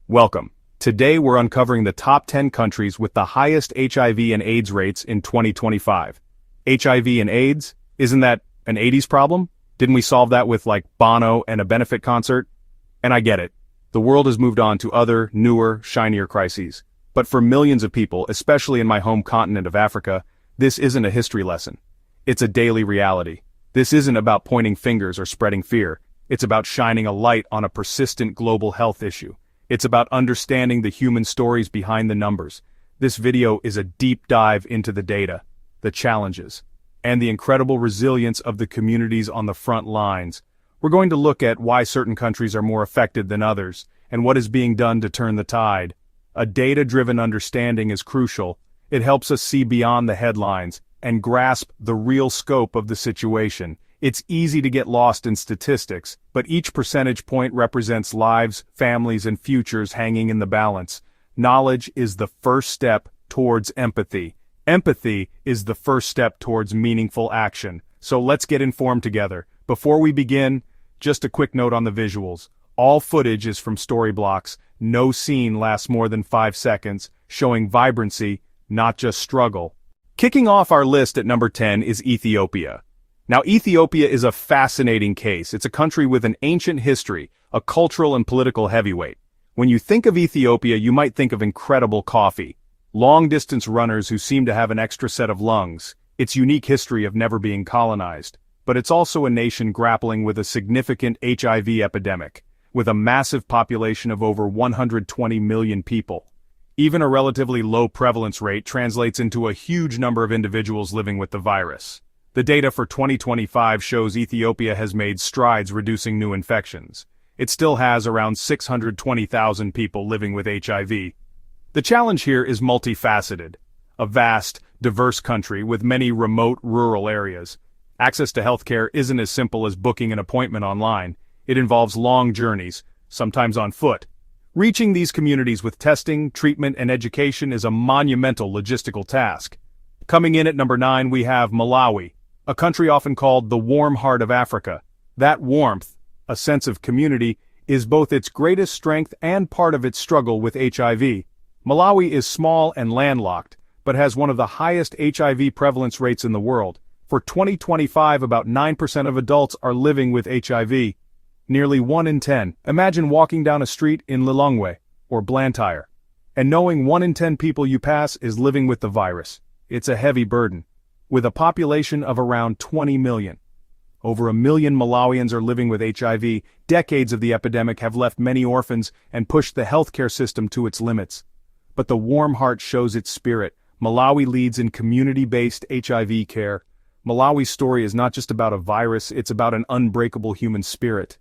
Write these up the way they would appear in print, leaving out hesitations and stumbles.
Welcome. Today we're uncovering the top 10 countries with the highest HIV and AIDS rates in 2025. HIV and AIDS? Isn't that an 80s problem? Didn't we solve that with Bono and a benefit concert? And I get it. The world has moved on to other, newer, shinier crises. But for millions of people, especially in my home continent of Africa, this isn't a history lesson. It's a daily reality. This isn't about pointing fingers or spreading fear. It's about shining a light on a persistent global health issue. It's about understanding the human stories behind the numbers. This video is a deep dive into the data, the challenges, and the incredible resilience of the communities on the front lines. We're going to look at why certain countries are more affected than others, and what is being done to turn the tide. A data-driven understanding is crucial. It helps us see beyond the headlines and grasp the real scope of the situation. It's easy to get lost in statistics, but each percentage point represents lives, families, and futures hanging in the balance. Knowledge is the first step towards empathy. Empathy is the first step towards meaningful action. So let's get informed together. Before we begin, just a quick note on the visuals. All footage is from Storyblocks. No scene lasts more than 5 seconds, showing vibrancy, not just struggle. Kicking off our list at number 10 is Ethiopia. Now, Ethiopia is a fascinating case. It's a country with an ancient history, a cultural and political heavyweight. When you think of Ethiopia, you might think of incredible coffee, long-distance runners who seem to have an extra set of lungs, its unique history of never being colonized. But it's also a nation grappling with a significant HIV epidemic, with a massive population of over 120 million people. Even a relatively low prevalence rate translates into a huge number of individuals living with the virus. The data for 2025 shows Ethiopia has made strides reducing new infections. It still has around 620,000 people living with HIV. The challenge here is multifaceted. A vast, diverse country with many remote rural areas. Access to healthcare isn't as simple as booking an appointment online. It involves long journeys, sometimes on foot. Reaching these communities with testing, treatment, and education is a monumental logistical task. Coming in at number 9 we have Malawi, a country often called the warm heart of Africa. That warmth, a sense of community, is both its greatest strength and part of its struggle with HIV. Malawi is small and landlocked, but has one of the highest HIV prevalence rates in the world. For 2025, about 9% of adults are living with HIV. Nearly 1 in 10. Imagine walking down a street in Lilongwe or Blantyre, and knowing 1 in 10 people you pass is living with the virus. It's a heavy burden. With a population of around 20 million. Over 1 million Malawians are living with HIV. Decades of the epidemic have left many orphans and pushed the healthcare system to its limits. But the warm heart shows its spirit. Malawi leads in community-based HIV care. Malawi's story is not just about a virus, it's about an unbreakable human spirit.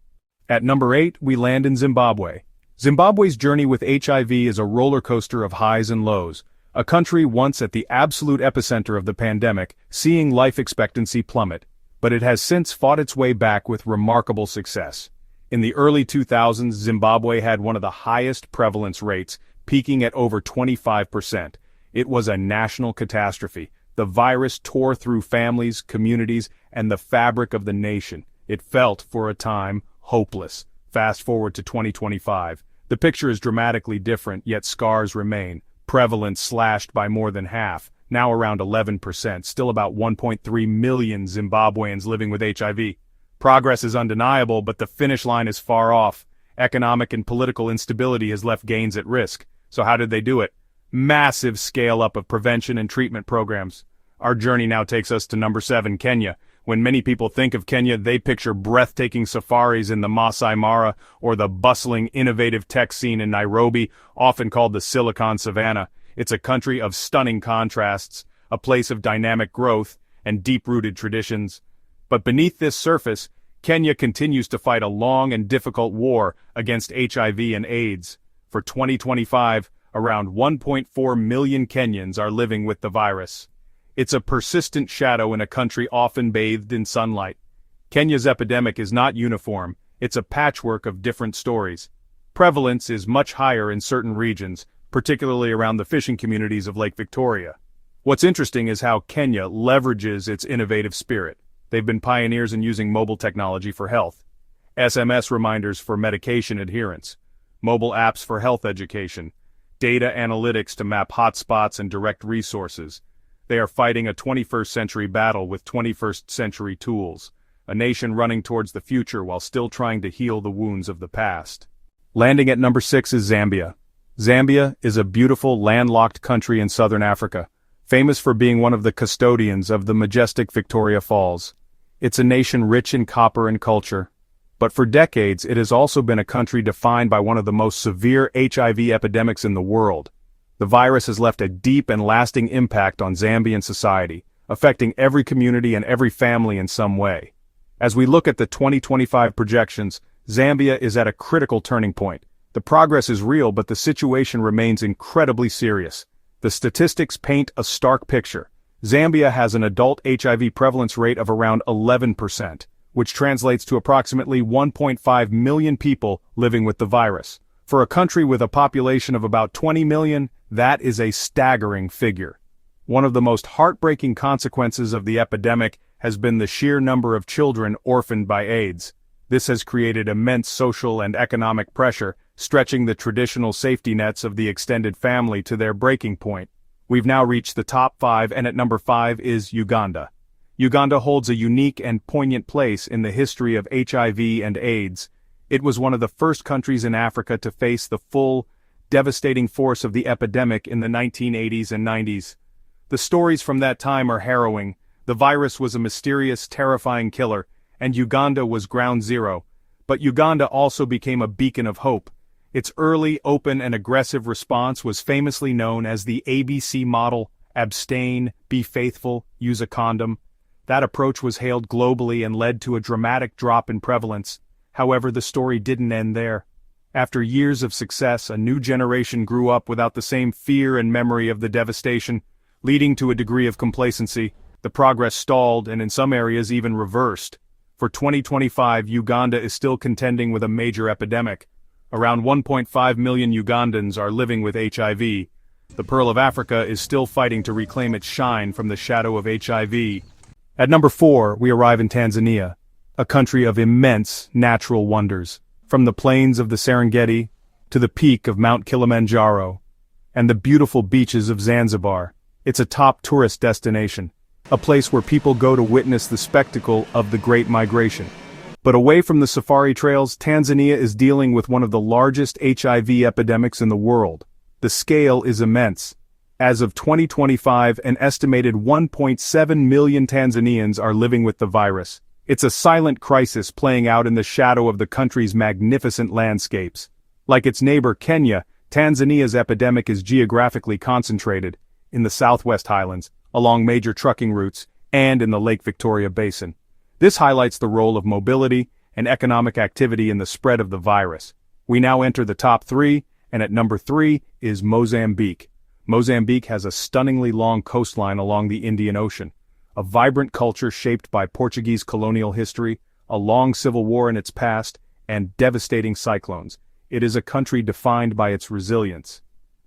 At number 8, we land in Zimbabwe. Zimbabwe's journey with HIV is a roller coaster of highs and lows. A country once at the absolute epicenter of the pandemic, seeing life expectancy plummet, but it has since fought its way back with remarkable success. In the early 2000s, Zimbabwe had one of the highest prevalence rates, peaking at over 25%. It was a national catastrophe. The virus tore through families, communities, and the fabric of the nation. It felt, for a time, hopeless. Fast forward to 2025. The picture is dramatically different, yet scars remain. Prevalence slashed by more than half, now around 11%, still about 1.3 million Zimbabweans living with HIV. Progress is undeniable, but the finish line is far off. Economic and political instability has left gains at risk. So how did they do it? Massive scale-up of prevention and treatment programs. Our journey now takes us to number 7, Kenya. When many people think of Kenya, they picture breathtaking safaris in the Masai Mara or the bustling, innovative tech scene in Nairobi, often called the Silicon Savannah. It's a country of stunning contrasts, a place of dynamic growth and deep-rooted traditions. But beneath this surface, Kenya continues to fight a long and difficult war against HIV and AIDS. For 2025, around 1.4 million Kenyans are living with the virus. It's a persistent shadow in a country often bathed in sunlight. Kenya's epidemic is not uniform, it's a patchwork of different stories. Prevalence is much higher in certain regions, particularly around the fishing communities of Lake Victoria. What's interesting is how Kenya leverages its innovative spirit. They've been pioneers in using mobile technology for health. SMS reminders for medication adherence. mobile apps for health education, data analytics to map hotspots and direct resources. They are fighting a 21st century battle with 21st century tools, a nation running towards the future while still trying to heal the wounds of the past. Landing at number 6 is Zambia. Zambia is a beautiful landlocked country in southern Africa, famous for being one of the custodians of the majestic Victoria Falls. It's a nation rich in copper and culture. But for decades it has also been a country defined by one of the most severe HIV epidemics in the world. The virus has left a deep and lasting impact on Zambian society, affecting every community and every family in some way. As we look at the 2025 projections, Zambia is at a critical turning point. The progress is real, but the situation remains incredibly serious. The statistics paint a stark picture. Zambia has an adult HIV prevalence rate of around 11%, which translates to approximately 1.5 million people living with the virus. For a country with a population of about 20 million, that is a staggering figure. One of the most heartbreaking consequences of the epidemic has been the sheer number of children orphaned by AIDS. This has created immense social and economic pressure, stretching the traditional safety nets of the extended family to their breaking point. We've now reached the top 5, and at number 5 is Uganda. Uganda holds a unique and poignant place in the history of HIV and AIDS. It was one of the first countries in Africa to face the full, devastating force of the epidemic in the 1980s and 90s. The stories from that time are harrowing. The virus was a mysterious, terrifying killer, and Uganda was ground zero. But Uganda also became a beacon of hope. Its early, open, and aggressive response was famously known as the ABC model: abstain, be faithful, use a condom. That approach was hailed globally and led to a dramatic drop in prevalence. However, the story didn't end there. After years of success, a new generation grew up without the same fear and memory of the devastation, leading to a degree of complacency. The progress stalled and in some areas even reversed. For 2025, Uganda is still contending with a major epidemic. Around 1.5 million Ugandans are living with HIV. The Pearl of Africa is still fighting to reclaim its shine from the shadow of HIV. At number 4, we arrive in Tanzania, a country of immense natural wonders. From the plains of the Serengeti to the peak of Mount Kilimanjaro and the beautiful beaches of Zanzibar, it's a top tourist destination, a place where people go to witness the spectacle of the Great Migration. But away from the safari trails, Tanzania is dealing with one of the largest HIV epidemics in the world. The scale is immense. As of 2025, an estimated 1.7 million Tanzanians are living with the virus. It's a silent crisis playing out in the shadow of the country's magnificent landscapes. Like its neighbor Kenya, Tanzania's epidemic is geographically concentrated in the Southwest Highlands, along major trucking routes, and in the Lake Victoria Basin. This highlights the role of mobility and economic activity in the spread of the virus. We now enter the top 3, and at number 3 is Mozambique. Mozambique has a stunningly long coastline along the Indian Ocean, a vibrant culture shaped by Portuguese colonial history, a long civil war in its past, and devastating cyclones. It is a country defined by its resilience.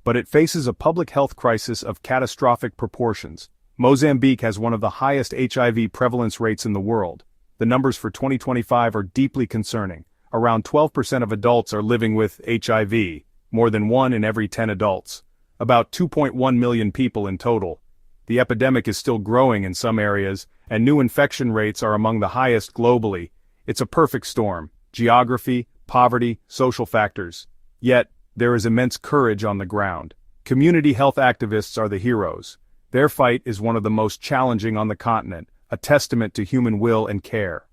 But it faces a public health crisis of catastrophic proportions. Mozambique has one of the highest HIV prevalence rates in the world. The numbers for 2025 are deeply concerning. Around 12% of adults are living with HIV, more than 1 in every 10 adults. About 2.1 million people in total. The epidemic is still growing in some areas, and new infection rates are among the highest globally. It's a perfect storm: geography, poverty, social factors. Yet, there is immense courage on the ground. Community health activists are the heroes. Their fight is one of the most challenging on the continent, a testament to human will and care.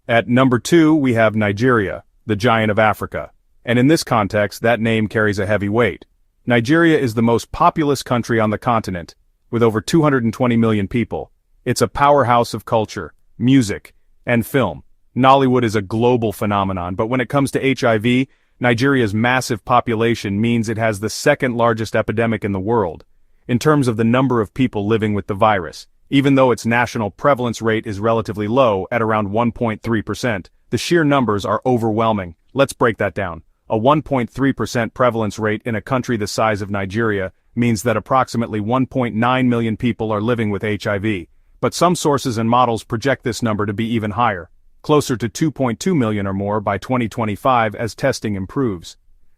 At number 2, we have Nigeria, the giant of Africa. And in this context, that name carries a heavy weight. Nigeria is the most populous country on the continent, with over 220 million people. It's a powerhouse of culture, music, and film. Nollywood is a global phenomenon, but when it comes to HIV, Nigeria's massive population means it has the second largest epidemic in the world, in terms of the number of people living with the virus. Even though its national prevalence rate is relatively low, at around 1.3%, the sheer numbers are overwhelming. Let's break that down. A 1.3% prevalence rate in a country the size of Nigeria means that approximately 1.9 million people are living with HIV. But some sources and models project this number to be even higher, closer to 2.2 million or more by 2025 as testing improves.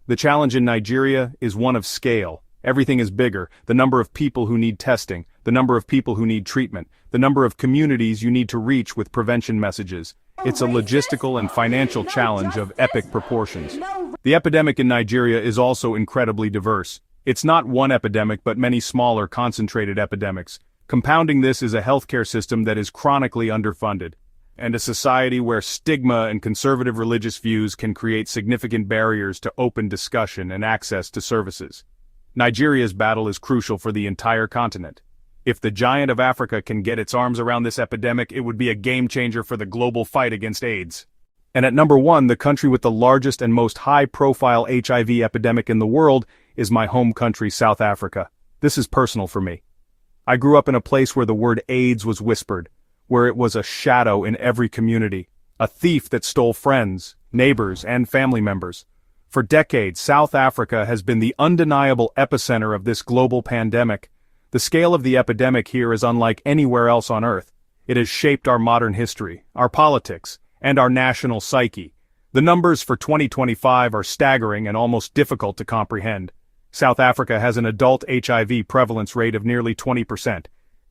The challenge in Nigeria is one of scale. Everything is bigger: the number of people who need testing, the number of people who need treatment, the number of communities you need to reach with prevention messages. It's a logistical and financial challenge of epic proportions. The epidemic in Nigeria is also incredibly diverse. It's not one epidemic but many smaller, concentrated epidemics. Compounding this is a healthcare system that is chronically underfunded, and a society where stigma and conservative religious views can create significant barriers to open discussion and access to services. Nigeria's battle is crucial for the entire continent. If the giant of Africa can get its arms around this epidemic, it would be a game-changer for the global fight against AIDS. And at number 1, the country with the largest and most high-profile HIV epidemic in the world is my home country, South Africa. This is personal for me. I grew up in a place where the word AIDS was whispered, where it was a shadow in every community, a thief that stole friends, neighbors, and family members. For decades, South Africa has been the undeniable epicenter of this global pandemic. The scale of the epidemic here is unlike anywhere else on Earth. It has shaped our modern history, our politics, and our national psyche. The numbers for 2025 are staggering and almost difficult to comprehend. South Africa has an adult HIV prevalence rate of nearly 20%.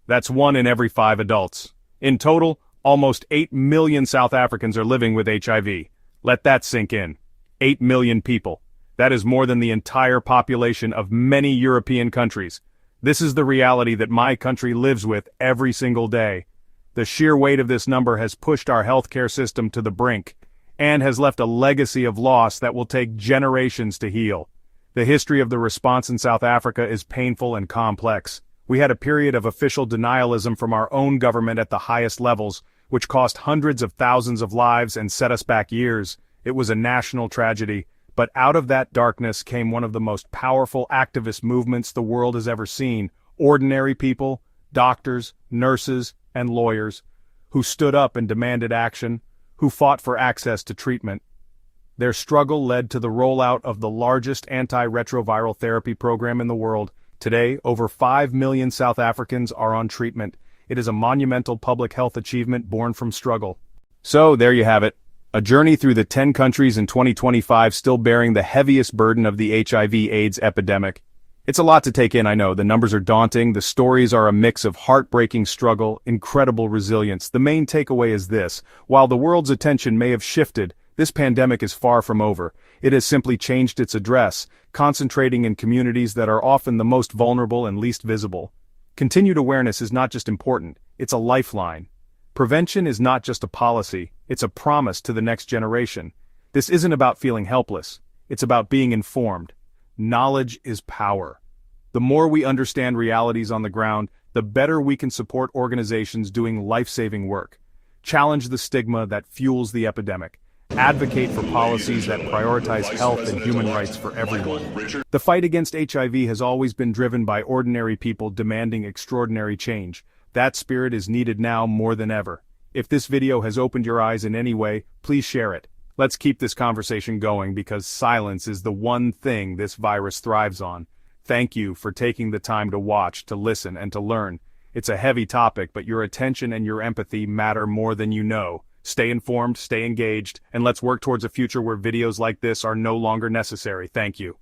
That's 1 in every 5 adults. In total, almost 8 million South Africans are living with HIV. Let that sink in. 8 million people. That is more than the entire population of many European countries. This is the reality that my country lives with every single day. The sheer weight of this number has pushed our healthcare system to the brink, and has left a legacy of loss that will take generations to heal. The history of the response in South Africa is painful and complex. We had a period of official denialism from our own government at the highest levels, which cost hundreds of thousands of lives and set us back years. It was a national tragedy, but out of that darkness came one of the most powerful activist movements the world has ever seen. Ordinary people, doctors, nurses, and lawyers, who stood up and demanded action, who fought for access to treatment. Their struggle led to the rollout of the largest antiretroviral therapy program in the world. Today, over 5 million South Africans are on treatment. It is a monumental public health achievement born from struggle. So, there you have it. A journey through the 10 countries in 2025 still bearing the heaviest burden of the HIV/AIDS epidemic. It's a lot to take in, I know. The numbers are daunting, the stories are a mix of heartbreaking struggle, incredible resilience. The main takeaway is this: while the world's attention may have shifted, this pandemic is far from over. It has simply changed its address, concentrating in communities that are often the most vulnerable and least visible. Continued awareness is not just important, it's a lifeline. Prevention is not just a policy, it's a promise to the next generation. This isn't about feeling helpless, it's about being informed. Knowledge is power. The more we understand realities on the ground, the better we can support organizations doing life-saving work. Challenge the stigma that fuels the epidemic. Advocate for policies that prioritize health and human rights for everyone. The fight against HIV has always been driven by ordinary people demanding extraordinary change. That spirit is needed now more than ever. If this video has opened your eyes in any way, please share it. Let's keep this conversation going because silence is the one thing this virus thrives on. Thank you for taking the time to watch, to listen, and to learn. It's a heavy topic, but your attention and your empathy matter more than you know. Stay informed, stay engaged, and let's work towards a future where videos like this are no longer necessary. Thank you.